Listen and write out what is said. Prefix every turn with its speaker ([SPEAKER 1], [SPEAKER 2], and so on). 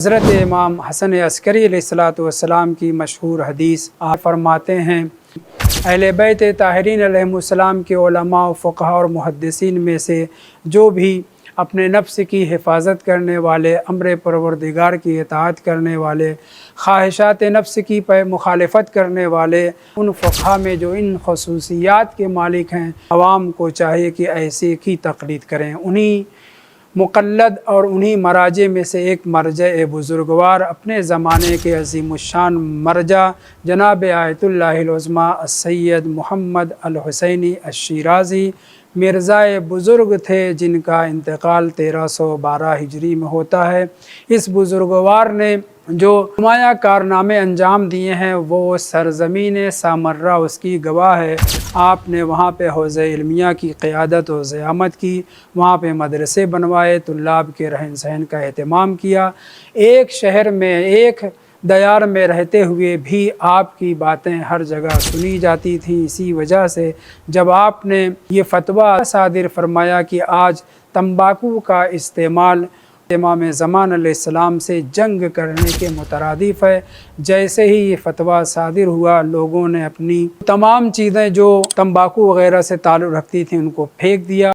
[SPEAKER 1] حضرت امام حسن عسکری علیہ الصلوۃ والسلام کی مشہور حدیث آپ فرماتے ہیں، اہل بیت طاہرین علیہم السلام کے علماء و فقہاء اور محدثین میں سے جو بھی اپنے نفس کی حفاظت کرنے والے، امر پروردگار کی اطاعت کرنے والے، خواہشات نفس کی مخالفت کرنے والے، ان فقہاء میں جو ان خصوصیات کے مالک ہیں، عوام کو چاہیے کہ ایسے کی تقلید کریں۔ انہی مقلد اور انہی مراجع میں سے ایک مرجع بزرگوار، اپنے زمانے کے عظیم الشان مرجع جناب آیت اللہ العظمیٰ السید محمد الحسینی الشیرازی مرزا بزرگ تھے، جن کا انتقال 1312 ہجری میں ہوتا ہے۔ اس بزرگوار نے جو نمایاں کارنامے انجام دیے ہیں وہ سرزمین سامرہ اس کی گواہ ہے۔ آپ نے وہاں پہ حوزہ علمیہ کی قیادت و زعامت کی، وہاں پہ مدرسے بنوائے، طلاب کے رہن سہن کا اہتمام کیا۔ ایک شہر میں، ایک دیار میں رہتے ہوئے بھی آپ کی باتیں ہر جگہ سنی جاتی تھیں۔ اسی وجہ سے جب آپ نے یہ فتویٰ صادر فرمایا کہ آج تمباکو کا استعمال امام زمان علیہ السلام سے جنگ کرنے کے مترادف ہے، جیسے ہی یہ فتویٰ صادر ہوا، لوگوں نے اپنی تمام چیزیں جو تمباکو وغیرہ سے تعلق رکھتی تھیں ان کو پھینک دیا۔